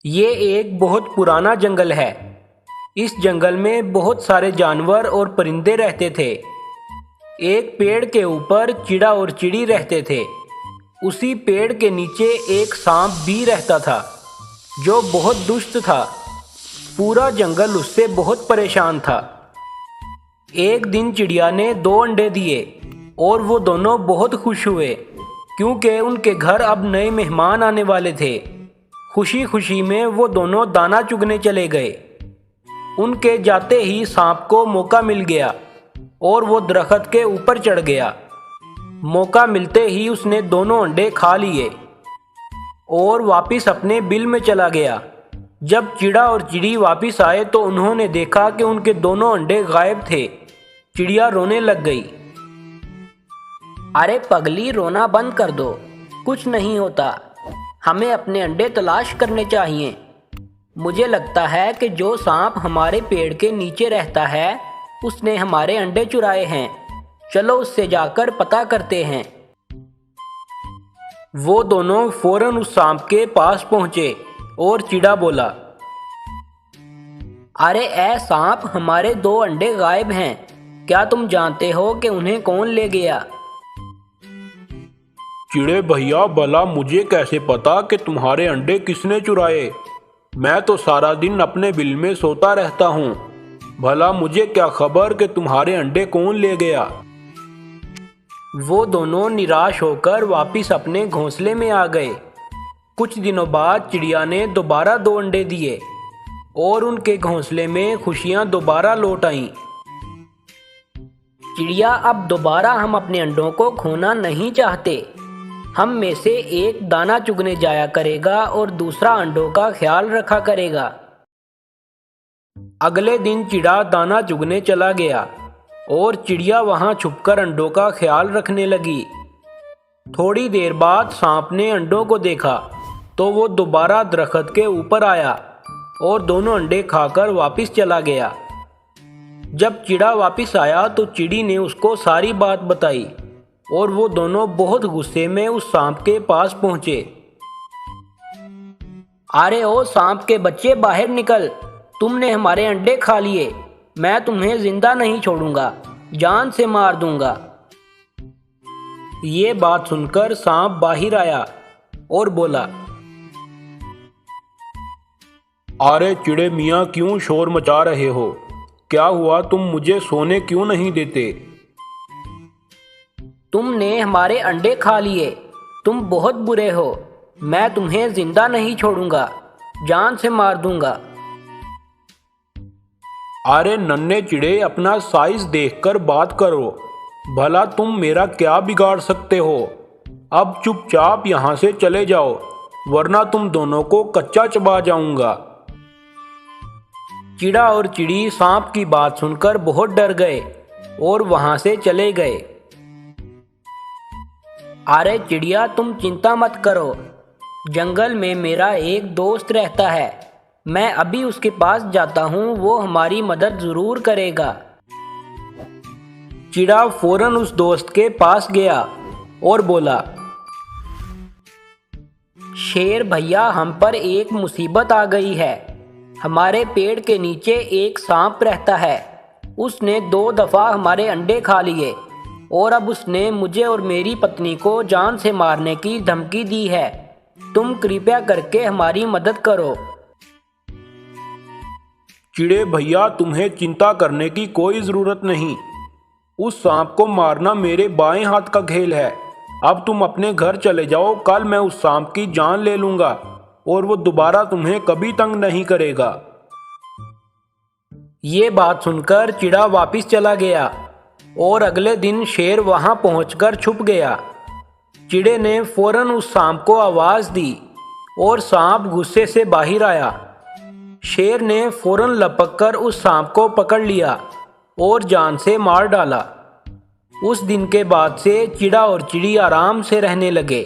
ये एक बहुत पुराना जंगल है। इस जंगल में बहुत सारे जानवर और परिंदे रहते थे। एक पेड़ के ऊपर चिड़ा और चिड़ी रहते थे। उसी पेड़ के नीचे एक सांप भी रहता था जो बहुत दुष्ट था। पूरा जंगल उससे बहुत परेशान था। एक दिन चिड़िया ने 2 अंडे दिए और वो दोनों बहुत खुश हुए क्योंकि उनके घर अब नए मेहमान आने वाले थे। खुशी खुशी में वो दोनों दाना चुगने चले गए। उनके जाते ही सांप को मौका मिल गया और वो दरख्त के ऊपर चढ़ गया। मौका मिलते ही उसने दोनों अंडे खा लिए और वापस अपने बिल में चला गया। जब चिड़ा और चिड़ी वापस आए तो उन्होंने देखा कि उनके दोनों अंडे गायब थे। चिड़िया रोने लग गई। अरे पगली, रोना बंद कर दो, कुछ नहीं होता। हमें अपने अंडे तलाश करने चाहिए। मुझे लगता है कि जो सांप हमारे पेड़ के नीचे रहता है उसने हमारे अंडे चुराए हैं। चलो उससे जाकर पता करते हैं। वो दोनों फौरन उस सांप के पास पहुंचे और चिड़ा बोला, अरे ए सांप, हमारे 2 अंडे गायब हैं। क्या तुम जानते हो कि उन्हें कौन ले गया? चिड़े भैया, भला मुझे कैसे पता कि तुम्हारे अंडे किसने चुराए? मैं तो सारा दिन अपने बिल में सोता रहता हूँ। भला मुझे क्या खबर कि तुम्हारे अंडे कौन ले गया? वो दोनों निराश होकर वापस अपने घोंसले में आ गए। कुछ दिनों बाद चिड़िया ने दोबारा 2 अंडे दिए और उनके घोंसले में खुशियां दोबारा लौट आईं। चिड़िया, अब दोबारा हम अपने अंडों को खोना नहीं चाहते। हम में से एक दाना चुगने जाया करेगा और दूसरा अंडों का ख्याल रखा करेगा। अगले दिन चिड़ा दाना चुगने चला गया और चिड़िया वहां छुपकर अंडों का ख्याल रखने लगी। थोड़ी देर बाद सांप ने अंडों को देखा तो वो दोबारा दरख्त के ऊपर आया और दोनों अंडे खाकर वापस चला गया। जब चिड़ा वापस आया तो चिड़ी ने उसको सारी बात बताई और वो दोनों बहुत गुस्से में उस सांप के पास पहुंचे। अरे ओ सांप के बच्चे, बाहर निकल। तुमने हमारे अंडे खा लिए। मैं तुम्हें जिंदा नहीं छोड़ूंगा, जान से मार दूंगा। ये बात सुनकर सांप बाहर आया और बोला, अरे चिड़े मियाँ, क्यों शोर मचा रहे हो? क्या हुआ? तुम मुझे सोने क्यों नहीं देते? तुमने हमारे अंडे खा लिए। तुम बहुत बुरे हो। मैं तुम्हें जिंदा नहीं छोड़ूंगा, जान से मार दूंगा। अरे नन्हे चिड़े, अपना साइज देखकर बात करो। भला तुम मेरा क्या बिगाड़ सकते हो? अब चुपचाप यहाँ से चले जाओ, वरना तुम दोनों को कच्चा चबा जाऊंगा। चिड़ा और चिड़ी सांप की बात सुनकर बहुत डर गए और वहां से चले गए। अरे चिड़िया, तुम चिंता मत करो। जंगल में मेरा एक दोस्त रहता है। मैं अभी उसके पास जाता हूँ, वो हमारी मदद जरूर करेगा। चिड़ा फौरन उस दोस्त के पास गया और बोला, शेर भैया, हम पर एक मुसीबत आ गई है। हमारे पेड़ के नीचे एक सांप रहता है। उसने 2 दफ़ा हमारे अंडे खा लिए और अब उसने मुझे और मेरी पत्नी को जान से मारने की धमकी दी है। तुम कृपया करके हमारी मदद करो। चिड़े भैया, तुम्हें चिंता करने की कोई ज़रूरत नहीं। उस सांप को मारना मेरे बाएं हाथ का खेल है। अब तुम अपने घर चले जाओ। कल मैं उस सांप की जान ले लूँगा और वो दोबारा तुम्हें कभी तंग नहीं करेगा। ये बात सुनकर चिड़ा वापस चला गया और अगले दिन शेर वहां पहुंचकर छुप गया। चिड़े ने फौरन उस सांप को आवाज़ दी और सांप गुस्से से बाहर आया। शेर ने फौरन लपककर उस सांप को पकड़ लिया और जान से मार डाला। उस दिन के बाद से चिड़ा और चिड़ी आराम से रहने लगे।